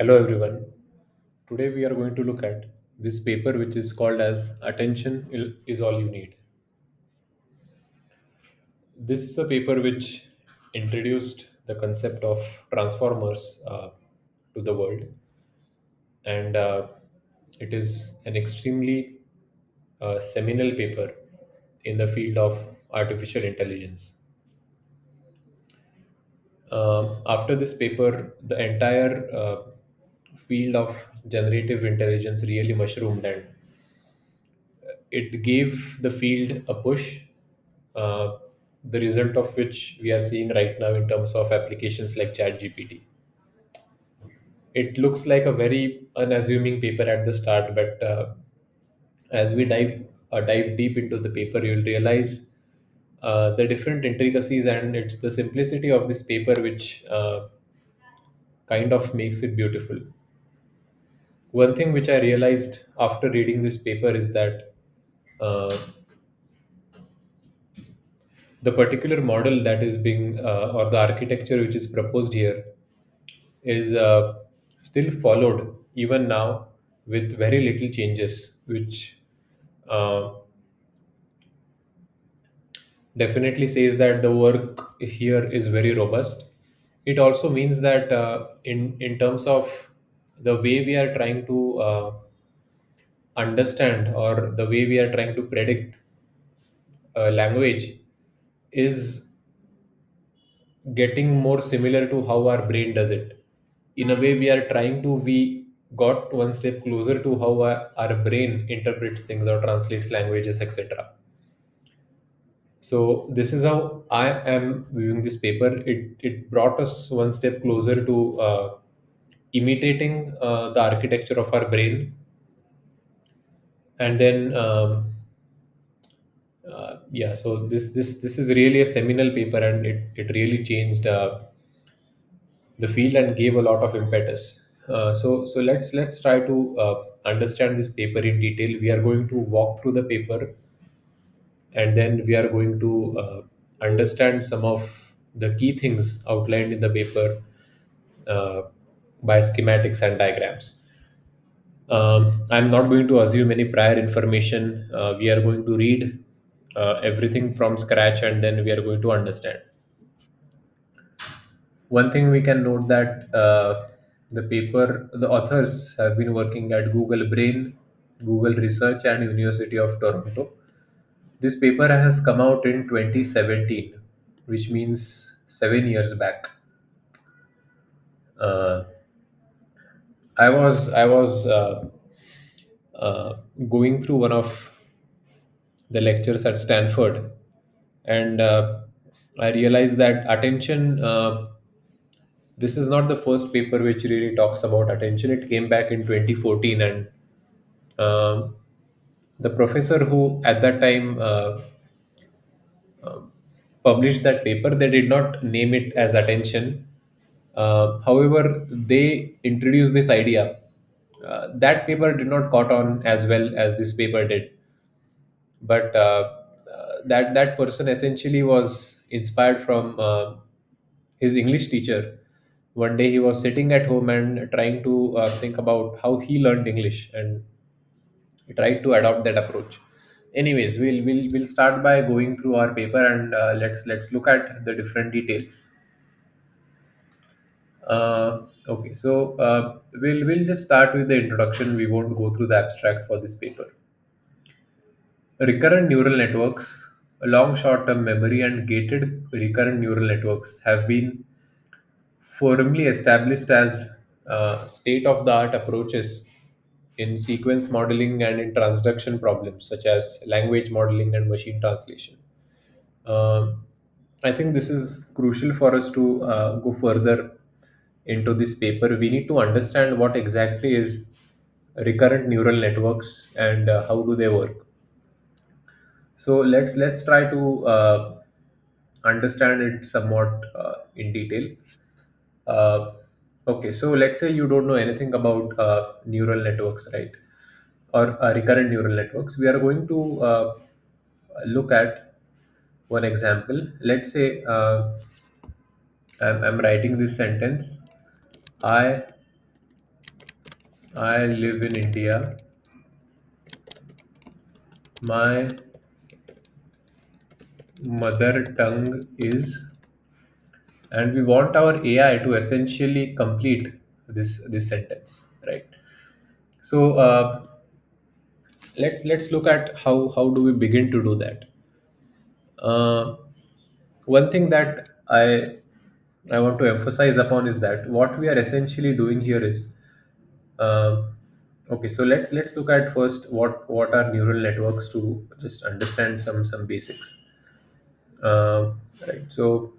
Hello everyone. Today we are going to look at this paper which is called as Attention is All You Need. This is a paper which introduced the concept of transformers to the world, and it is an extremely seminal paper in the field of artificial intelligence. After this paper, the entire field of generative intelligence really mushroomed, and it gave the field a push, uh, the result of which we are seeing right now in terms of applications like ChatGPT. It looks like a very unassuming paper at the start, but as we dive deep into the paper, you'll realize the different intricacies, and it's the simplicity of this paper which kind of makes it beautiful. One thing which I realized after reading this paper is that uh, the particular model that is being or the architecture which is proposed here is still followed even now with very little changes, which uh, definitely says that the work here is very robust. It also means that in terms of the way we are trying to understand, or the way we are trying to predict language, is getting more similar to how our brain does it. In a way, we got one step closer to how our brain interprets things or translates languages, etc. So this is how I am viewing this paper. It brought us one step closer to imitating the architecture of our brain, and then yeah. So this is really a seminal paper, and it really changed the field and gave a lot of impetus. So let's try to understand this paper in detail. We are going to walk through the paper, and then we are going to understand some of the key things outlined in the paper uh, by schematics and diagrams. I'm not going to assume any prior information. We are going to read everything from scratch, and then we are going to understand. One thing we can note that the authors have been working at Google Brain, Google Research, and University of Toronto. This paper has come out in 2017, which means 7 years back. Uh, I was uh, going through one of the lectures at Stanford, and I realized that attention. This is not the first paper which really talks about attention. It came back in 2014, and um, the professor who at that time um, published that paper, they did not name it as attention. However, they introduced this idea. That paper did not caught on as well as this paper did, but that person essentially was inspired from his English teacher. One day he was sitting at home and trying to think about how he learned English, and he tried to adopt that approach. Anyways, we'll start by going through our paper, and let's look at the different details. Okay, so we'll just start with the introduction. We won't go through the abstract for this paper. Recurrent neural networks, long short-term memory, and gated recurrent neural networks have been firmly established as state-of-the-art approaches in sequence modeling and in transduction problems such as language modeling and machine translation. Um, I think this is crucial for us to go further into this paper. We need to understand what exactly is recurrent neural networks and how do they work. So let's try to understand it somewhat in detail. Uh, okay, so let's say you don't know anything about neural networks, right? Or recurrent neural networks. We are going to look at one example. Let's say I'm writing this sentence. I I live in India. My mother tongue is, and we want our AI to essentially complete this sentence, right? So let's look at how do we begin to do that. Uh, One thing that I want to emphasize upon is that what we are essentially doing here is, uh, okay. So let's look at first what are neural networks to just understand some basics. Right. So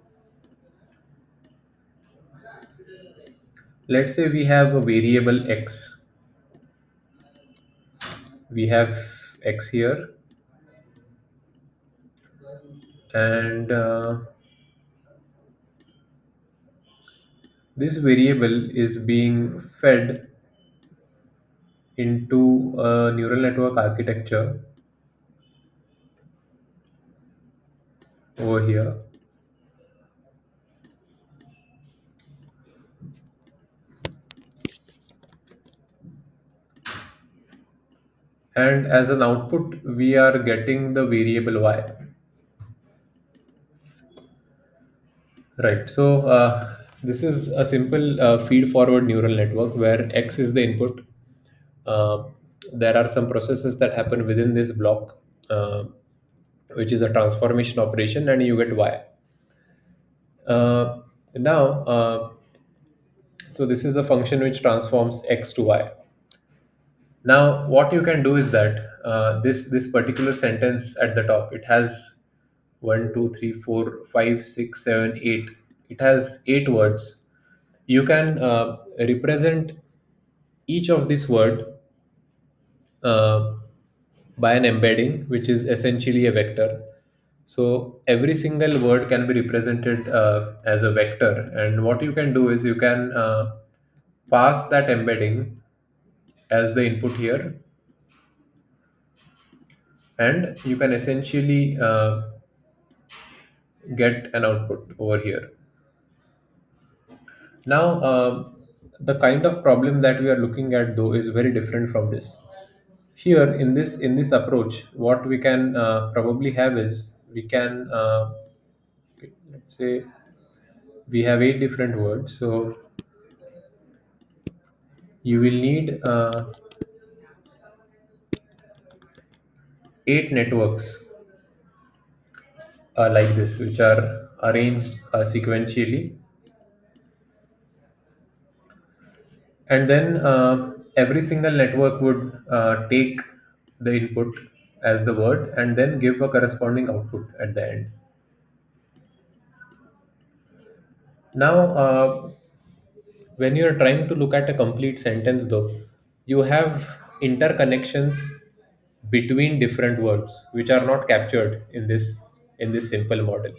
let's say we have a variable x. We have x here, and this variable is being fed into a neural network architecture over here. And as an output we are getting the variable y, right? So this is a simple feed forward neural network where x is the input. uh, there are some processes that happen within this block, uh, which is a transformation operation, and you get y. Now so this is a function which transforms x to y. Now, what you can do is that this particular sentence at the top, it has one, two, three, four, five, six, seven, eight. It has 8 words. You can represent each of this word uh, by an embedding, which is essentially a vector. So every single word can be represented as a vector, and what you can do is you can pass that embedding as the input here, and you can essentially get an output over here. Now, the kind of problem that we are looking at though is very different from this. Here in this approach, what we can probably have is we can okay, let's say we have 8 different words. So you will need 8 networks like this, which are arranged sequentially, and then every single network would take the input as the word and then give a corresponding output at the end. Now when you are trying to look at a complete sentence though, you have interconnections between different words which are not captured in this simple model.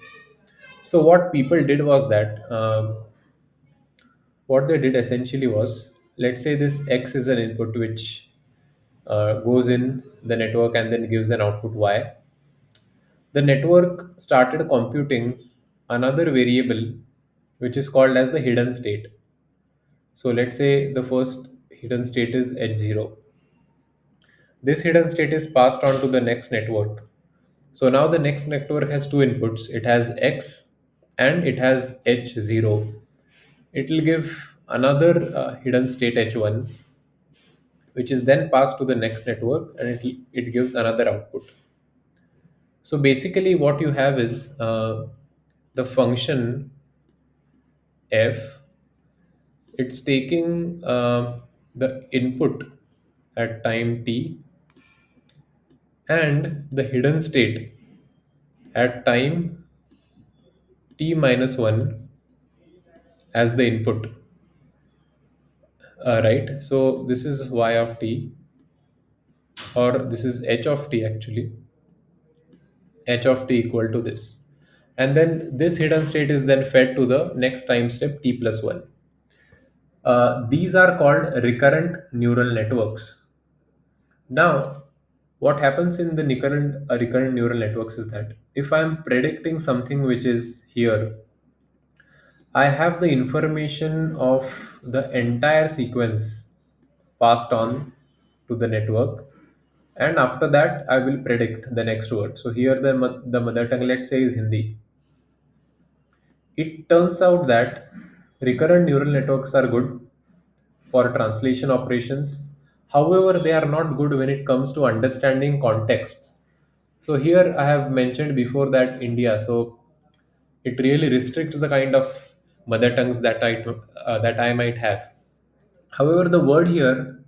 So what people did was that what they did essentially was, let's say this x is an input which goes in the network and then gives an output y. The network started computing another variable which is called as the hidden state. So let's say the first hidden state is h0. This hidden state is passed on to the next network. So now the next network has two inputs. It has x and it has h0. It will give another hidden state h1, which is then passed to the next network, and it gives another output. So basically, what you have is the function f. It's taking the input at time t and the hidden state at time t minus 1 as the input, right? So this is y of t, or this is h of t actually, h of t equal to this. And then this hidden state is then fed to the next time step t plus 1. These are called recurrent neural networks. Now, what happens in the recurrent neural networks is that if I'm predicting something which is here, I have the information of the entire sequence passed on to the network, and after that I will predict the next word. So here the mother tongue, let's say, is Hindi. It turns out that recurrent neural networks are good for translation operations. However, they are not good when it comes to understanding contexts. So here I have mentioned before that India, so it really restricts the kind of mother tongues that I might have. However, the word here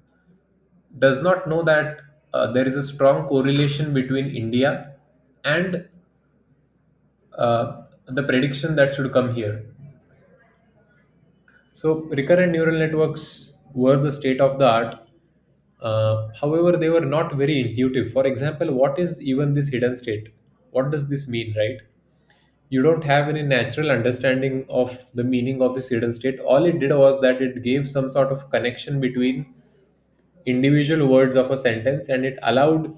does not know that there is a strong correlation between India and the prediction that should come here. So recurrent neural networks were the state of the art. However, they were not very intuitive. For example, what is even this hidden state? What does this mean, right? You don't have any natural understanding of the meaning of this hidden state. All it did was that it gave some sort of connection between individual words of a sentence, and it allowed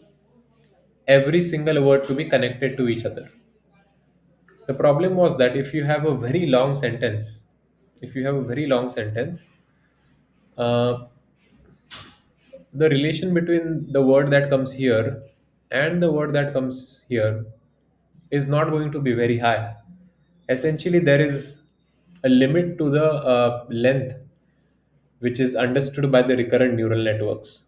every single word to be connected to each other. The problem was that if you have a very long sentence, uh, the relation between the word that comes here and the word that comes here is not going to be very high. Essentially, there is a limit to the length which is understood by the recurrent neural networks.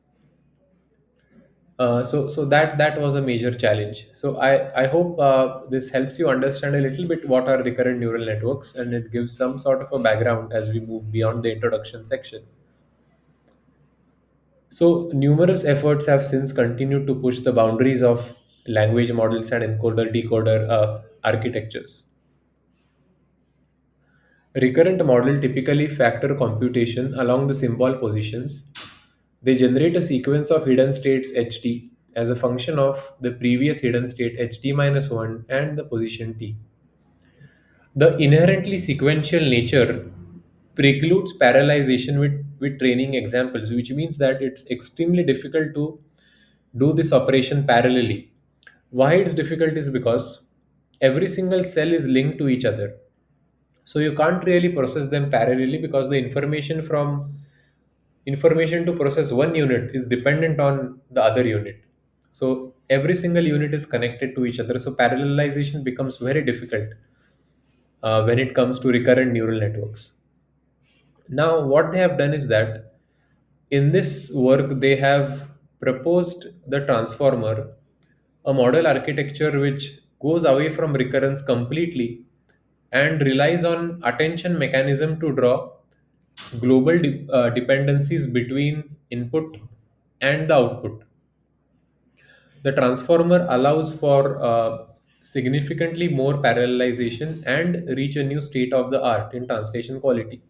So that was a major challenge. So I hope this helps you understand a little bit what are recurrent neural networks, and it gives some sort of a background as we move beyond the introduction section. So numerous efforts have since continued to push the boundaries of language models and encoder decoder architectures. Recurrent model typically factor computation along the symbol positions. They generate a sequence of hidden states ht as a function of the previous hidden state ht minus 1 and the position t. The inherently sequential nature precludes parallelization with training examples, which means that it's extremely difficult to do this operation parallelly. Why it's difficult is because every single cell is linked to each other. So you can't really process them parallelly because the information to process one unit is dependent on the other unit. So every single unit is connected to each other. So parallelization becomes very difficult when it comes to recurrent neural networks. Now, what they have done is that in this work, they have proposed the transformer, a model architecture which goes away from recurrence completely and relies on attention mechanism to draw global dependencies between input and the output. The transformer allows for significantly more parallelization and reach a new state of the art in translation quality.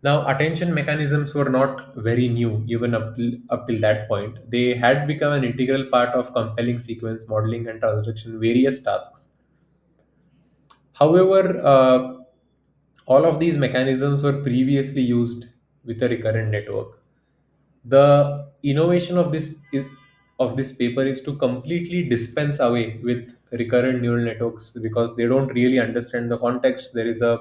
Now, attention mechanisms were not very new even up till that point. They had become an integral part of compelling sequence modeling and transduction various tasks. However, all of these mechanisms were previously used with a recurrent network. The innovation of this paper is to completely dispense away with recurrent neural networks because they don't really understand the context. There is a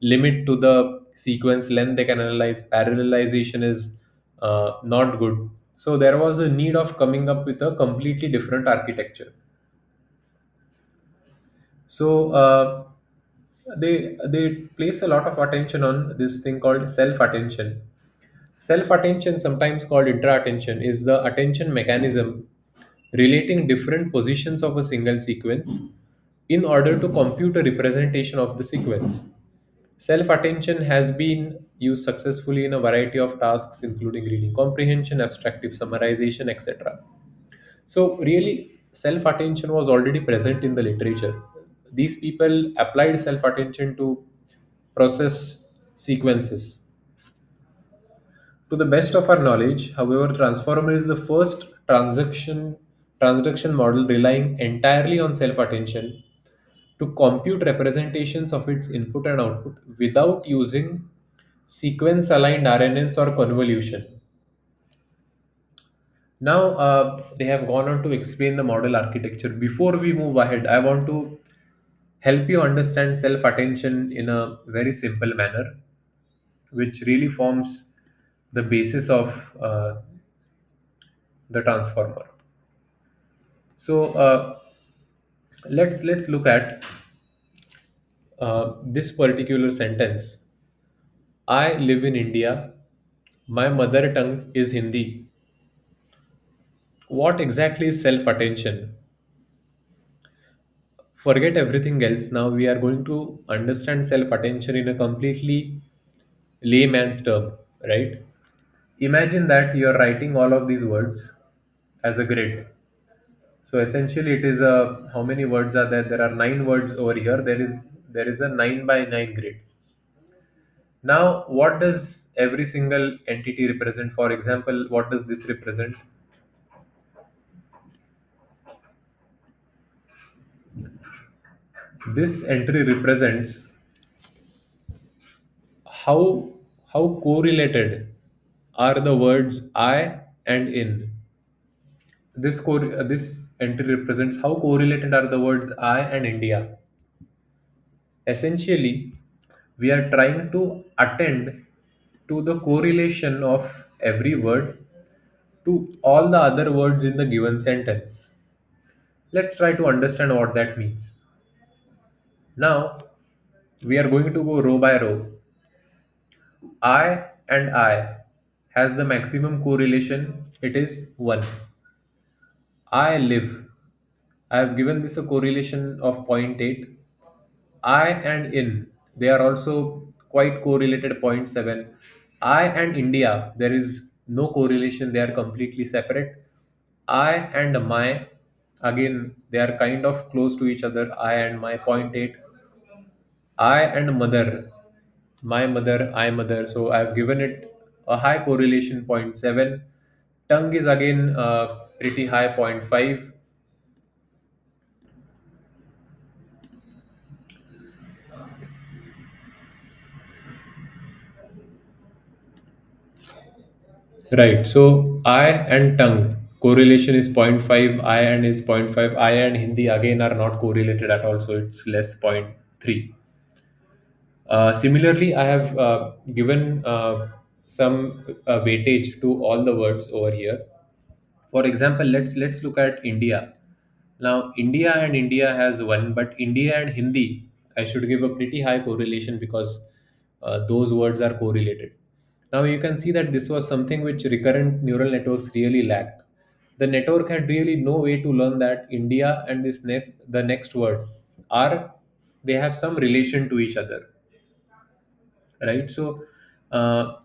limit to the sequence length they can analyze. Parallelization is not good. So there was a need of coming up with a completely different architecture. So they place a lot of attention on this thing called self attention. Self attention, sometimes called intra attention, is the attention mechanism relating different positions of a single sequence in order to compute a representation of the sequence. Self attention has been used successfully in a variety of tasks, including reading comprehension, abstractive summarization, etc. So, really, self attention was already present in the literature. These people applied self attention to process sequences. To the best of our knowledge, however, transformer is the first transduction model relying entirely on self attention to compute representations of its input and output without using sequence aligned RNNs or convolution. Now, they have gone on to explain the model architecture. Before we move ahead, I want to help you understand self attention in a very simple manner, which really forms the basis of the transformer. So let's look at this particular sentence. I live in India. My mother tongue is Hindi. What exactly is self attention? Forget everything else. Now we are going to understand self attention in a completely layman's term, right? Imagine that you are writing all of these words as a grid. So essentially, it is a, how many words are there? There are nine words over here. There is a 9 by 9 grid. Now, what does every single entity represent? For example, what does this represent? This entry represents how how correlated are the words I and in. This entry represents how correlated are the words I and India. Essentially, we are trying to attend to the correlation of every word to all the other words in the given sentence. Let's try to understand what that means. Now, we are going to go row by row. I and I has the maximum correlation, it is 1. I live. I have given this a correlation of zero point 0.8. I and in, they are also quite correlated, zero point 0.7. I and India, there is no correlation, they are completely separate. I and my, again, they are kind of close to each other. I and my, zero point 0.8. I and mother, my mother, I mother. So I've given it a high correlation, zero point 0.7. Tongue is again pretty high, zero point 0.5. Right. So I and tongue correlation is zero point 0.5. I and is zero point 0.5. I and Hindi again are not correlated at all. So it's less, zero point 0.3. Similarly, I have given some weightage to all the words over here. For example, let's look at India. Now, India and India has one, but India and Hindi, I should give a pretty high correlation because those words are correlated. Now, you can see that this was something which recurrent neural networks really lacked. The network had really no way to learn that India and the next word are, they have some relation to each other, right? So, uh,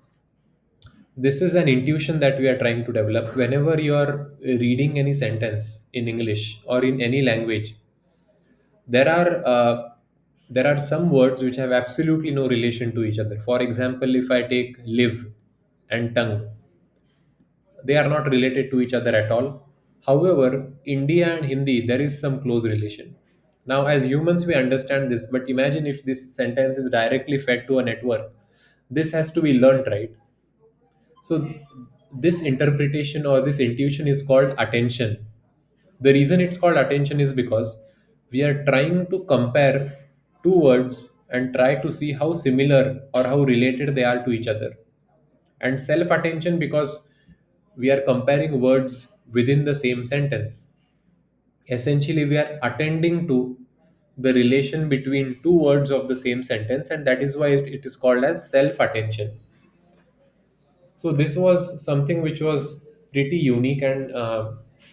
this is an intuition that we are trying to develop whenever you are reading any sentence in English or in any language. There are some words which have absolutely no relation to each other. For example, if I take live and tongue, they are not related to each other at all. However, India and Hindi, there is some close relation. Now, as humans, we understand this, but imagine if this sentence is directly fed to a network. This has to be learned, right? So this interpretation or this intuition is called attention. The reason it's called attention is because we are trying to compare two words and try to see how similar or how related they are to each other. And self attention because we are comparing words within the same sentence. Essentially, we are attending to the relation between two words of the same sentence, and that is why it is called as self attention. So this was something which was pretty unique, and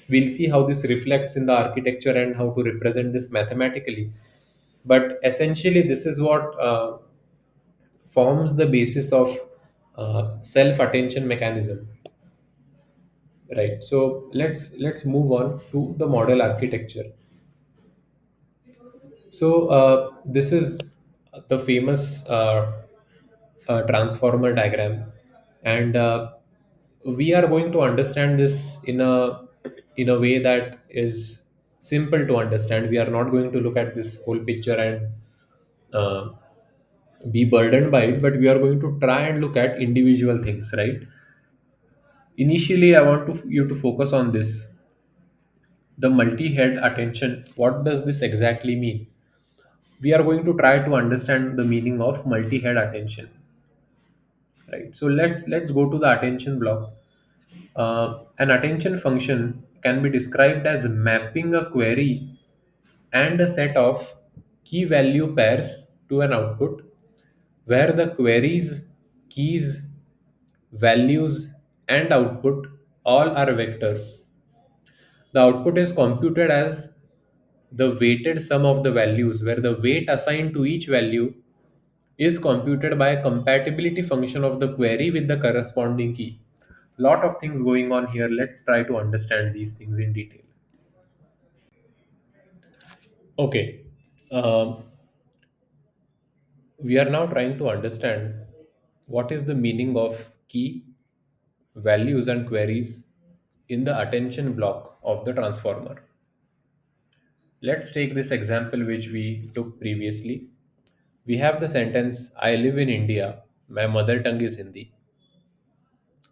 we'll see how this reflects in the architecture and how to represent this mathematically. But essentially, this is what forms the basis of self-attention mechanism, right? So let's move on to the model architecture. So this is the famous transformer diagram, and we are going to understand this in a way that is simple to understand. We are not going to look at this whole picture and uh, be burdened by it, but we are going to try and look at individual things, right? Initially, I want you to focus on this, the multi-head attention. What does this exactly mean? We are going to try to understand the meaning of multi-head attention. right? So let's go to the attention block. An attention function can be described as mapping a query and a set of key value pairs to an output where the queries, keys, values, and output all are vectors. The output is computed as the weighted sum of the values, where the weight assigned to each value is computed by a compatibility function of the query with the corresponding key. Lot of things going on here. Let's try to understand these things in detail. Okay. Um, we are now trying to understand what is the meaning of key, values, and queries in the attention block of the transformer. Let's take this example which we took previously. We have the sentence, I live in India, my mother tongue is Hindi.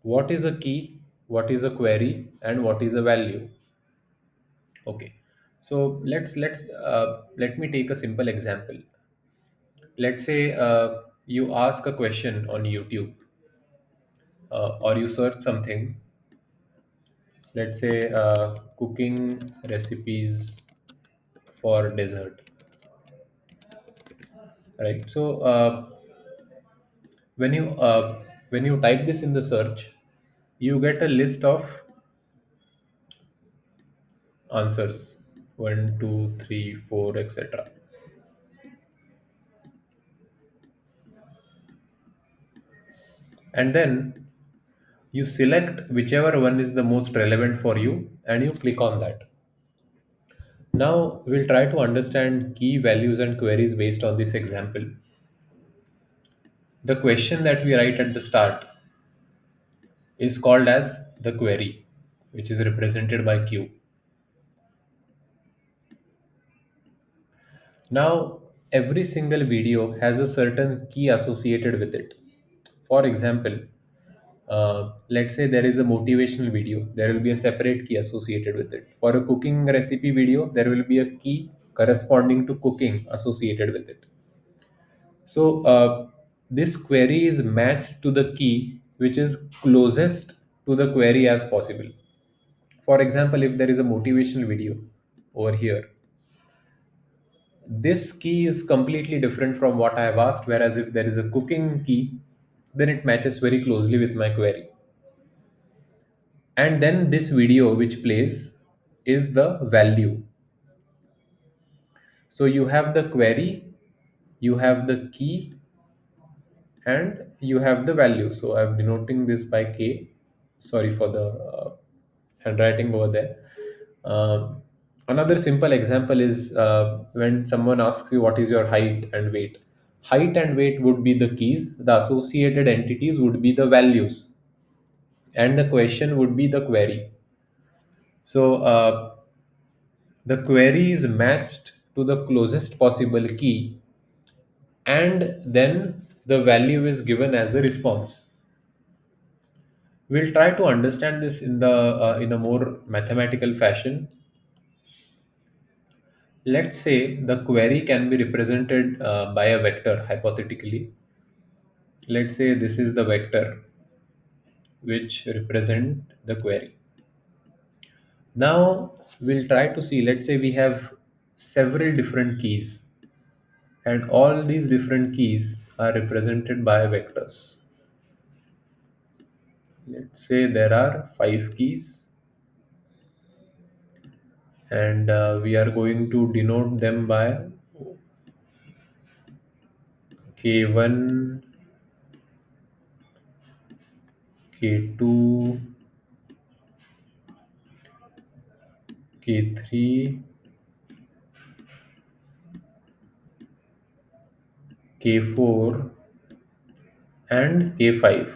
What is a key, what is a query, and what is a value? Okay. So let me take a simple example. Let's say you ask a question on YouTube, or you search something. Let's say cooking recipes for dessert, right? So when you type this in the search, you get a list of answers, one, two, three, four, etc. And then you select whichever one is the most relevant for you and you click on that. Now we'll try to understand key values and queries based on this example. The question that we write at the start is called as the query, which is represented by Q. Now, every single video has a certain key associated with it. For example, let's say there is a motivational video, there will be a separate key associated with it. For a cooking recipe video, there will be a key corresponding to cooking associated with it. So, this query is matched to the key which is closest to the query as possible. For example, if there is a motivational video over here, this key is completely different from what I have asked, whereas if there is a cooking key, then it matches very closely with my query. And then this video which plays is the value. So you have the query, you have the key, and you have the value. So I'm denoting this by K. Sorry for the handwriting over there. Um, Another simple example is when someone asks you what is your height and weight. Height and weight would be the keys, the associated entities would be the values, and the question would be the query. So the query is matched to the closest possible key, and then the value is given as a response. We'll try to understand this in a more mathematical fashion. Let's say the query can be represented by a vector hypothetically. Let's say this is the vector which represent the query. Now we'll try to see, let's say we have several different keys, and all these different keys are represented by vectors. Let's say there are five keys, and we are going to denote them by K1, K2, K3, K4, and K5.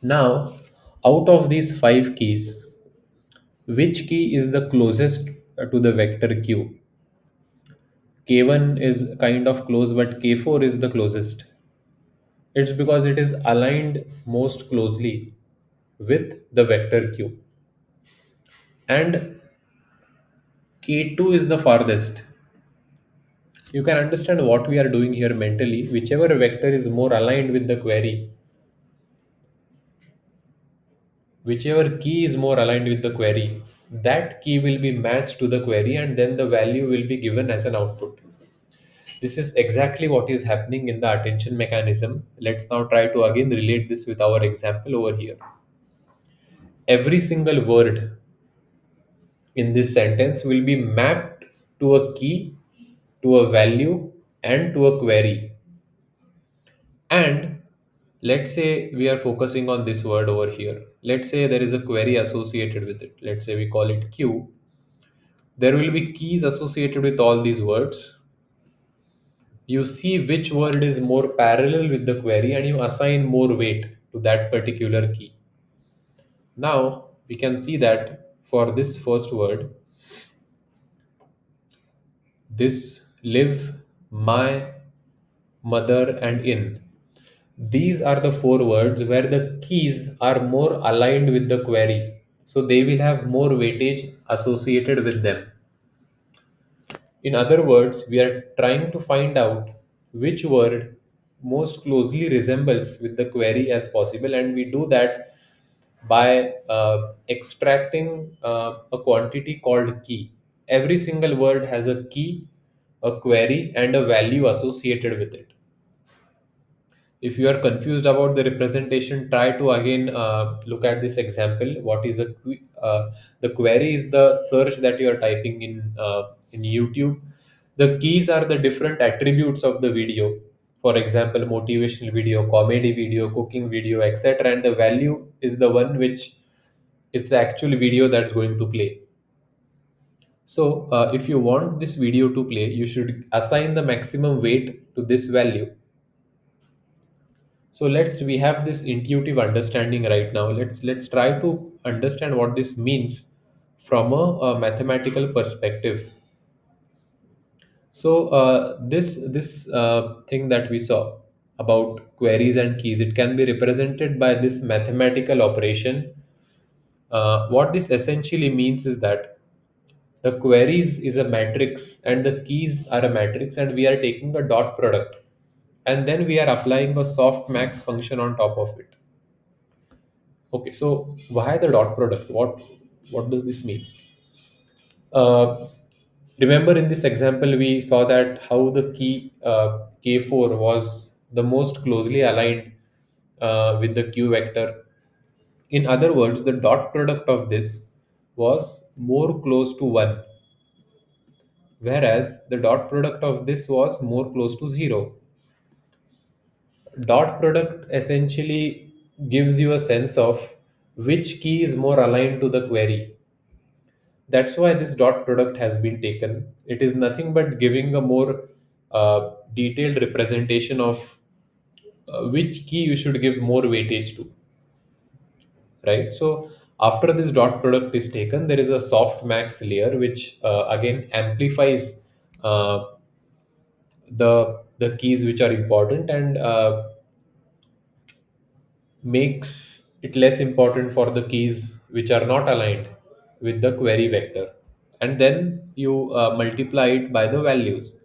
Now, out of these five keys, which key is the closest to the vector Q? K1 is kind of close, but K4 is the closest. It's because it is aligned most closely with the vector Q. And K2 is the farthest. You can understand what we are doing here mentally. Whichever vector is more aligned with the query, whichever key is more aligned with the query, that key will be matched to the query and then the value will be given as an output. This is exactly what is happening in the attention mechanism. Let's now try to again relate this with our example over here. Every single word in this sentence will be mapped to a key, to a value, and to a query. And let's say we are focusing on this word over here. Let's say there is a query associated with it. Let's say we call it Q. There will be keys associated with all these words. You see which word is more parallel with the query and you assign more weight to that particular key. Now we can see that for this first word, this, live, my, mother, and in. These are the four words where the keys are more aligned with the query. So they will have more weightage associated with them. In other words, we are trying to find out which word most closely resembles with the query as possible, and we do that by extracting a quantity called key. Every single word has a key, a query, and a value associated with it. If you are confused about the representation, try to again look at this example. What is the query is the search that you are typing in YouTube. The keys are the different attributes of the video. For example, motivational video, comedy video, cooking video, etc. And the value is the one which is the actual video that's going to play. So if you want this video to play, you should assign the maximum weight to this value. So we have this intuitive understanding right now. Let's try to understand what this means from a mathematical perspective. So this thing that we saw about queries and keys, it can be represented by this mathematical operation. What this essentially means is that the queries is a matrix and the keys are a matrix, and we are taking a dot product, and then we are applying a softmax function on top of it. Okay, so why the dot product? What does this mean? Uh, Remember in this example we saw that how the key K4 was the most closely aligned with the Q vector. In other words, the dot product of this was more close to 1, whereas the dot product of this was more close to 0. Dot product essentially gives you a sense of which key is more aligned to the query. That's why this dot product has been taken. It is nothing but giving a more detailed representation of which key you should give more weightage to, right? So after this dot product is taken, there is a soft max layer which again amplifies uh, the keys which are important, and makes it less important for the keys which are not aligned with the query vector. And then you multiply it by the values.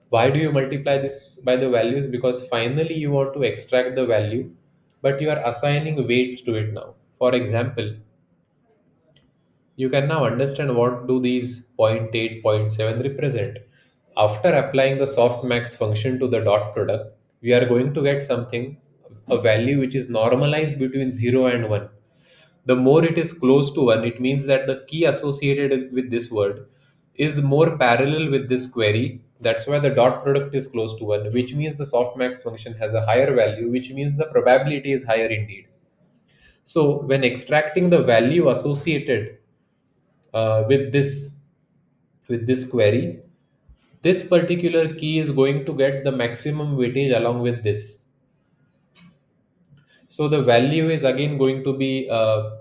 Why do you multiply this by the values? Because finally you want to extract the value, but you are assigning weights to it now. For example, you can now understand what do these zero point 0.8, zero point 0.7 represent. After applying the softmax function to the dot product, we are going to get something, a value which is normalized between 0 and 1. The more it is close to 1, it means that the key associated with this word is more parallel with this query. That's why the dot product is close to 1, which means the softmax function has a higher value, which means the probability is higher indeed. So when extracting the value associated with this query, this particular key is going to get the maximum weightage along with this. So the value is again going to be a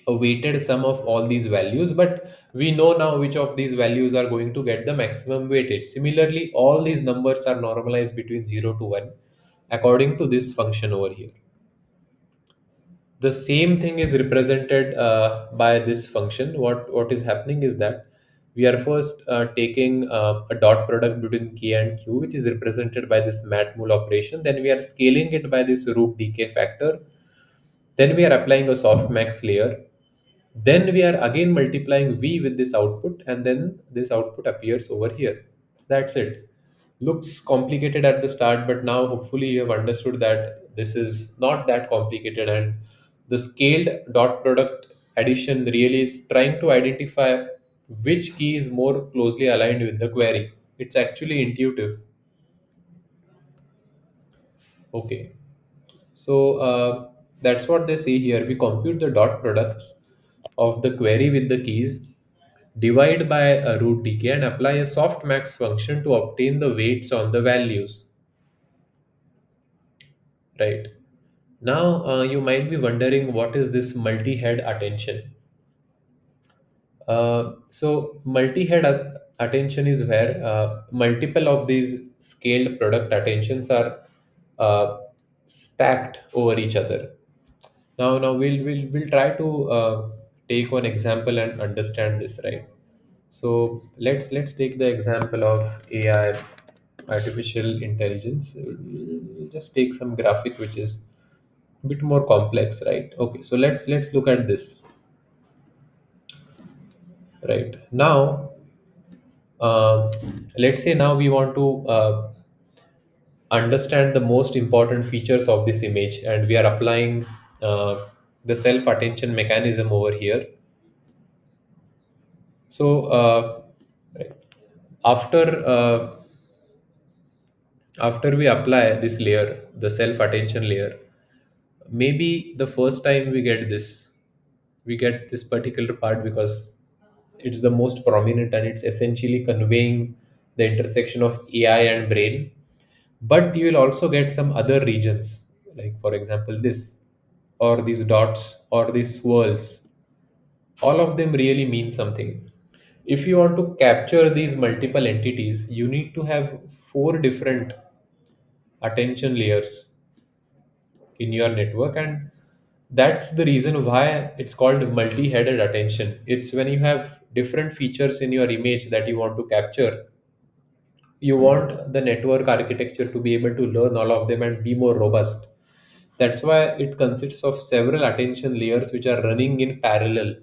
weighted sum of all these values, but we know now which of these values are going to get the maximum weightage. Similarly, all these numbers are normalized between 0 to 1 according to this function over here. The same thing is represented by this function. What is happening is that We are first taking a dot product between k and q, which is represented by this matmul operation. Then we are scaling it by this root decay factor. Then we are applying a softmax layer. Then we are again multiplying v with this output, and then this output appears over here. That's it. Looks complicated at the start, but now hopefully you have understood that this is not that complicated, and the scaled dot product addition really is trying to identify which key is more closely aligned with the query. It's actually intuitive. Okay. So that's what they say here. We compute the dot products of the query with the keys, divide by a root decay, and apply a softmax function to obtain the weights on the values. Right. Now, you might be wondering what is this multi-head attention? So, multi-head attention is where multiple of these scaled product attentions are uh, stacked over each other. Now we'll try to take one example and understand this, right? So let's take the example of AI, artificial intelligence. We'll just take some graphic which is a bit more complex, right? Okay, so let's look at this. Right now, um, let's say now we want to understand the most important features of this image, and we are applying the self attention mechanism over here. So right, after after we apply this layer, the self attention layer, maybe the first time we get this particular part because it's the most prominent and it's essentially conveying the intersection of AI and brain. But you will also get some other regions, like for example this, or these dots, or these swirls. All of them really mean something. If you want to capture these multiple entities, you need to have four different attention layers in your network, and that's the reason why it's called multi-headed attention. It's when you have different features in your image that you want to capture, you want the network architecture to be able to learn all of them and be more robust. That's why it consists of several attention layers which are running in parallel.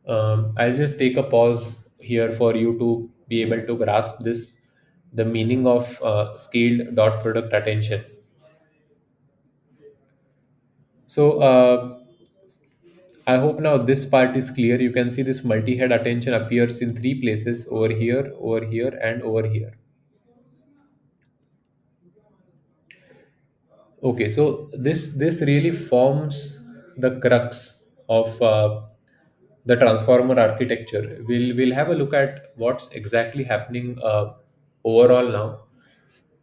I'll just take a pause here for you to be able to grasp this, the meaning of scaled dot product attention. So I hope now this part is clear. You can see this multi-head attention appears in three places: over here, and over here. Okay, so this really forms the crux of the transformer architecture. We'll have a look at what's exactly happening overall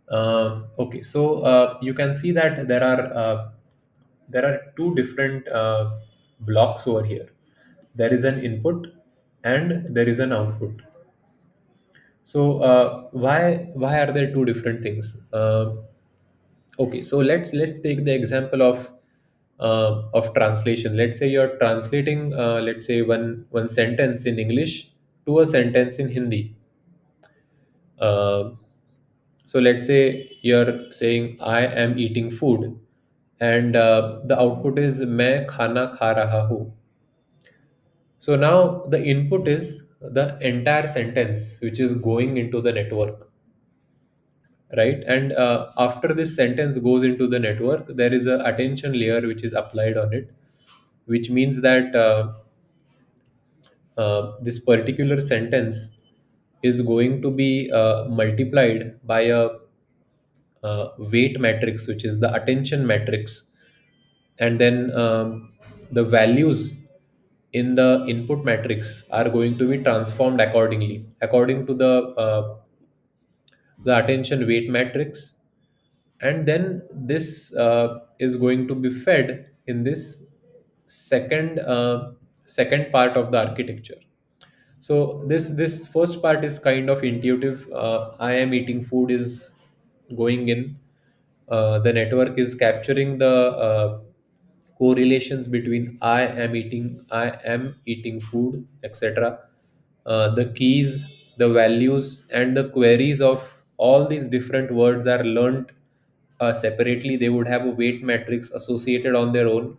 now. Okay, so you can see that there are two different blocks over here. There is an input and there is an output. So why are there two different things? Okay, so let's take the example of translation. Let's say you're translating, let's say one sentence in English to a sentence in Hindi. Uh, so let's say you're saying I am eating food, and the output is मैं खाना खा रहा हूँ. So now the input is the entire sentence which is going into the network, right? And after this sentence goes into the network, there is a attention layer which is applied on it, which means that this particular sentence is going to be multiplied by a weight matrix, which is the attention matrix, and then the values in the input matrix are going to be transformed accordingly according to the attention weight matrix, and then this is going to be fed in this second second part of the architecture. So this first part is kind of intuitive. I am eating food is going in, the network is capturing the correlations between I am eating food, etc. The keys, the values, and the queries of all these different words are learned separately. They would have a weight matrix associated on their own.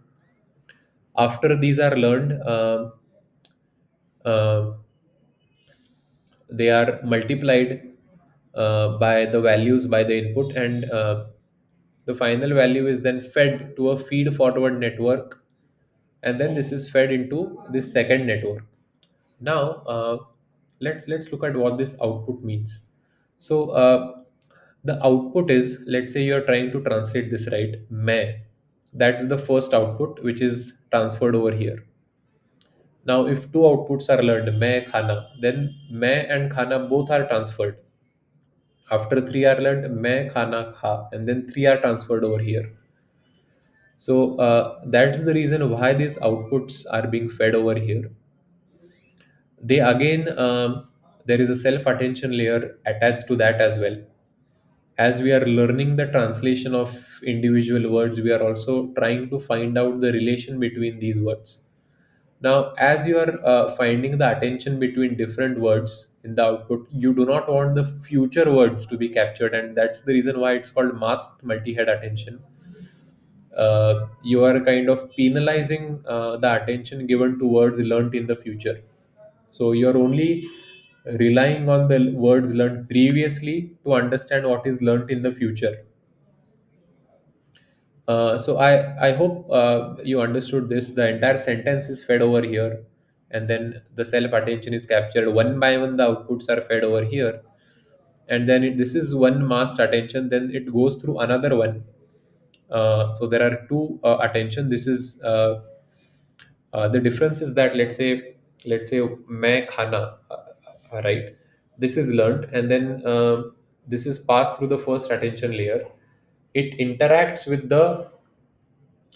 After these are learned, uh, they are multiplied by the values, by the input, and the final value is then fed to a feed forward network, and then this is fed into this second network. Now let's look at what this output means. So the output is, let's say you are trying to translate this, right? May, that's the first output which is transferred over here. Now if two outputs are learned, may khana, then may and khana both are transferred. After three are learned, may khana kha, and then three are transferred over here. So that's the reason why these outputs are being fed over here. They again, there is a self attention layer attached to that as well. As we are learning the translation of individual words, we are also trying to find out the relation between these words. Now as you are finding the attention between different words in the output, you do not want the future words to be captured, and that's the reason why it's called masked multi-head attention. You are kind of penalizing the attention given to words learnt in the future. So you're only relying on the words learned previously to understand what is learnt in the future. So I hope you understood this. The entire sentence is fed over here, and then the self attention is captured one by one. The outputs are fed over here, and then this is one masked attention. Then it goes through another one. So there are two attention. This is the difference is that, let's say मैं खाना, right? This is learned, and then this is passed through the first attention layer. It interacts with the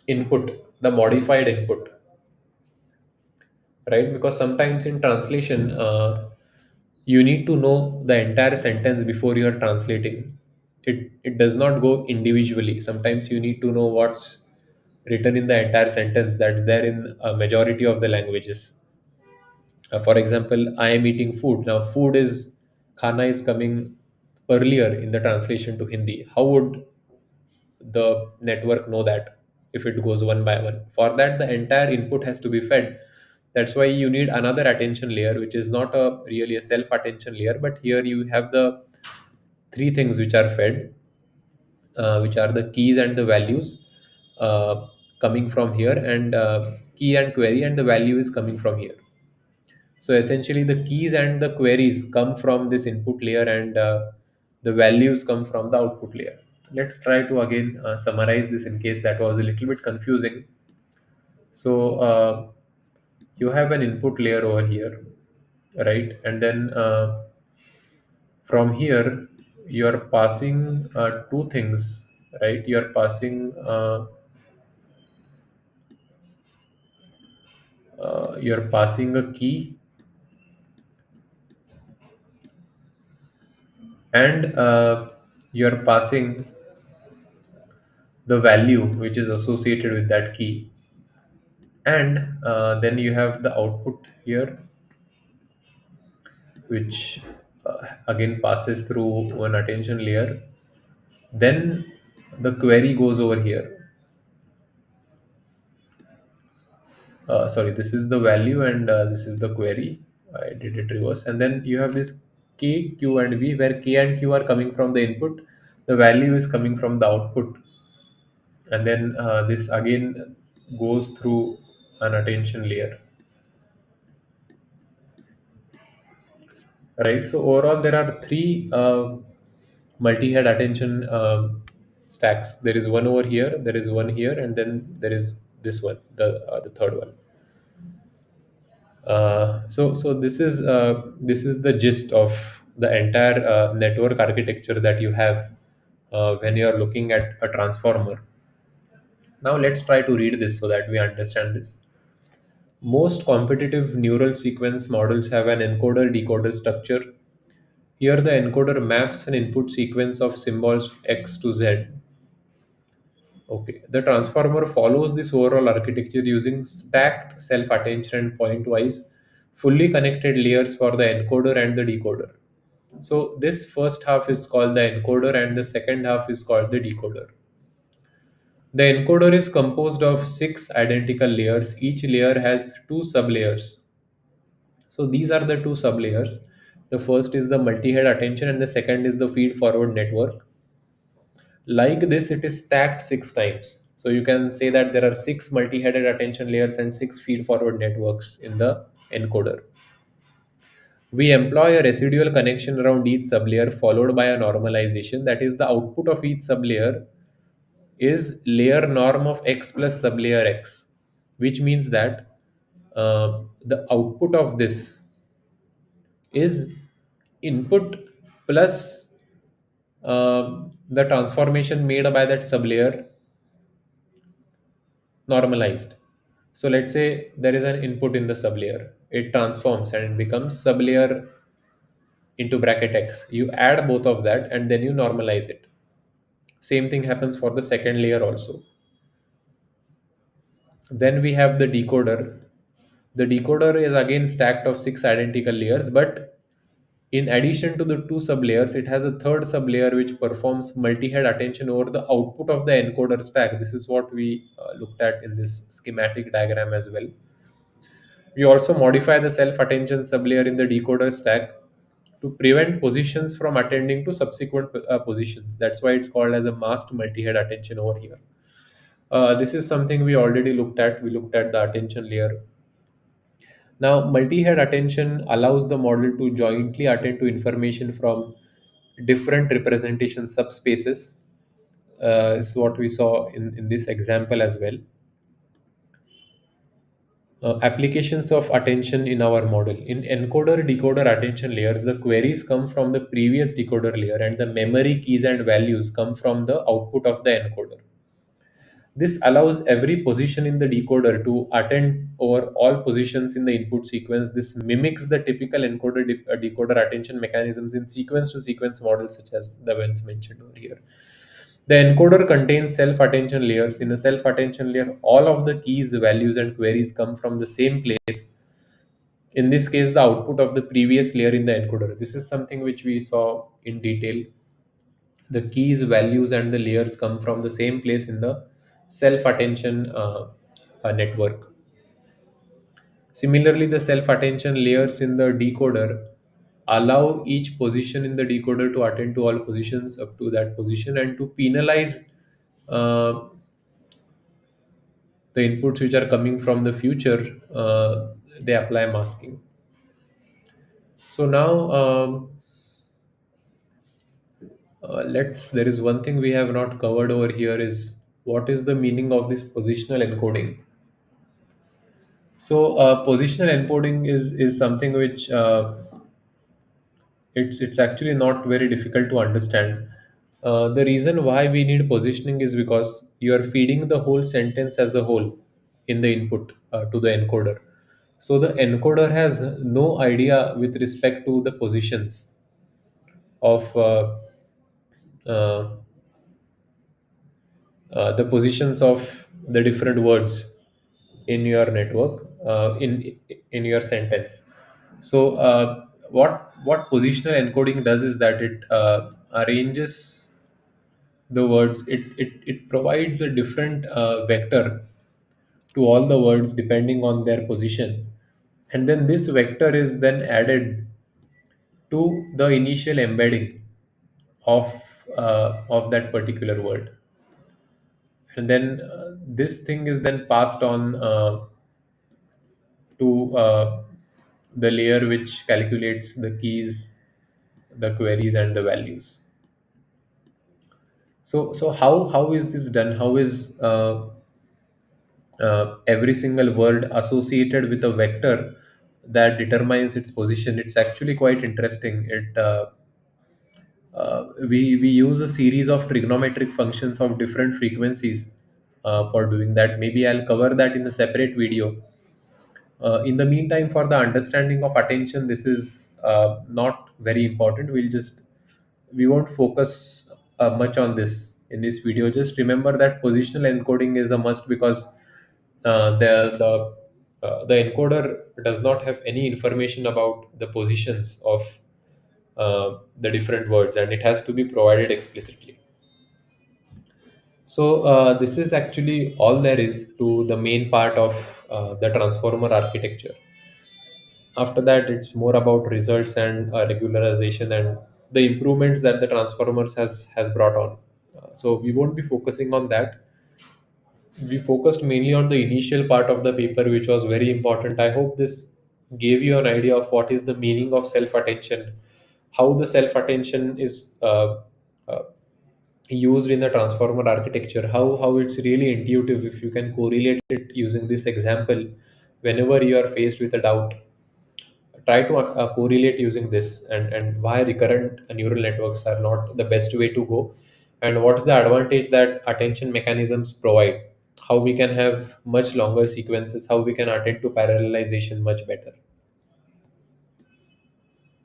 input, the modified input, right? Because sometimes in translation, you need to know the entire sentence before you are translating. It does not go individually. Sometimes you need to know what's written in the entire sentence that's there in a majority of the languages. For example, I am eating food. Now food is, khana is coming earlier in the translation to Hindi. How would the network know that if it goes one by one? For that, the entire input has to be fed. That's why you need another attention layer, which is not a really a self attention layer, but here you have the three things which are fed, which are the keys and the values coming from here, and key and query, and the value is coming from here. So essentially, the keys and the queries come from this input layer, and the values come from the output layer. Let's try to again summarize this in case that was a little bit confusing. So you have an input layer over here, right? And then from here, you are passing two things, right? You're passing a key, and you're passing the value which is associated with that key, and then you have the output here, which again passes through one attention layer. Then the query goes over here. Sorry, this is the value, and this is the query. I did it reverse. And then you have this k, q, and v, where k and q are coming from the input, the value is coming from the output, and then this again goes through an attention layer, right? So overall, there are three multi-head attention stacks. There is one over here, there is one here, and then there is this one, the third one. So this is the gist of the entire network architecture that you have when you are looking at a transformer. Now let's try to read this so that we understand this. Most competitive neural sequence models have an encoder decoder structure. Here, the encoder maps an input sequence of symbols X to Z. Okay, the transformer follows this overall architecture using stacked self-attention and point-wise, fully connected layers for the encoder and the decoder. So this first half is called the encoder and the second half is called the decoder. The encoder is composed of six identical layers. Each layer has two sublayers. So these are the two sublayers. The first is the multi-head attention and the second is the feed-forward network. Like this, it is stacked six times. So you can say that there are six multi-headed attention layers and six feed-forward networks in the encoder. We employ a residual connection around each sublayer followed by a normalization. That is, the output of each sublayer is layer norm of x plus sublayer x, which means that the output of this is input plus the transformation made by that sublayer normalized. So let's say there is an input in the sublayer. It transforms and it becomes sublayer into bracket x. You add both of that and then you normalize it. Same thing happens for the second layer also. Then we have the decoder. The decoder is again stacked of six identical layers, but in addition to the two sublayers, it has a third sublayer which performs multi-head attention over the output of the encoder stack. This is what we looked at in this schematic diagram as well. We also modify the self-attention sublayer in the decoder stack to prevent positions from attending to subsequent positions. That's why it's called as a masked multi-head attention over here. This is something we already looked at. We looked at the attention layer. Now, multi-head attention allows the model to jointly attend to information from different representation subspaces. Is what we saw in this example as well. Applications of attention in our model. In encoder decoder attention layers, the queries come from the previous decoder layer and the memory keys and values come from the output of the encoder. This allows every position in the decoder to attend over all positions in the input sequence. This mimics the typical encoder decoder attention mechanisms in sequence to sequence models, such as the ones mentioned over here. The encoder contains self attention layers. In a self attention layer, all of the keys, values, and queries come from the same place. In this case, the output of the previous layer in the encoder. This is something which we saw in detail. The keys, values, and the layers come from the same place in the self attention network. Similarly, the self attention layers in the decoder allow each position in the decoder to attend to all positions up to that position and to penalize uh, the inputs which are coming from the future. They apply masking. So now, let's there is one thing we have not covered over here is what is the meaning of this positional encoding. So positional encoding is something which it's actually not very difficult to understand. The reason why we need positioning is because you are feeding the whole sentence as a whole in the input to the encoder. So the encoder has no idea with respect to the positions of uh, the positions of the different words in your network in your sentence. So what positional encoding does is that it arranges the words. It provides a different vector to all the words depending on their position, and then this vector is then added to the initial embedding of that particular word, and then this thing is then passed on to the layer which calculates the keys, the queries, and the values. So how is this done? How is every single word associated with a vector that determines its position? It's actually quite interesting. We use a series of trigonometric functions of different frequencies for doing that. Maybe I'll cover that in a separate video. In the meantime, for the understanding of attention, this is not very important. We won't focus much on this in this video, just remember that positional encoding is a must, because the encoder does not have any information about the positions of the different words, and it has to be provided explicitly. So this is actually all there is to the main part of the transformer architecture. After that, it's more about results and regularization and the improvements that the transformers has brought on. So we won't be focusing on that. We focused mainly on the initial part of the paper, which was very important. I hope this gave you an idea of what is the meaning of self attention, how the self attention is uh, used in the transformer architecture, how it's really intuitive if you can correlate it using this example. Whenever you are faced with a doubt, try to correlate using this, and why recurrent neural networks are not the best way to go, and what's the advantage that attention mechanisms provide, how we can have much longer sequences, how we can attend to parallelization much better.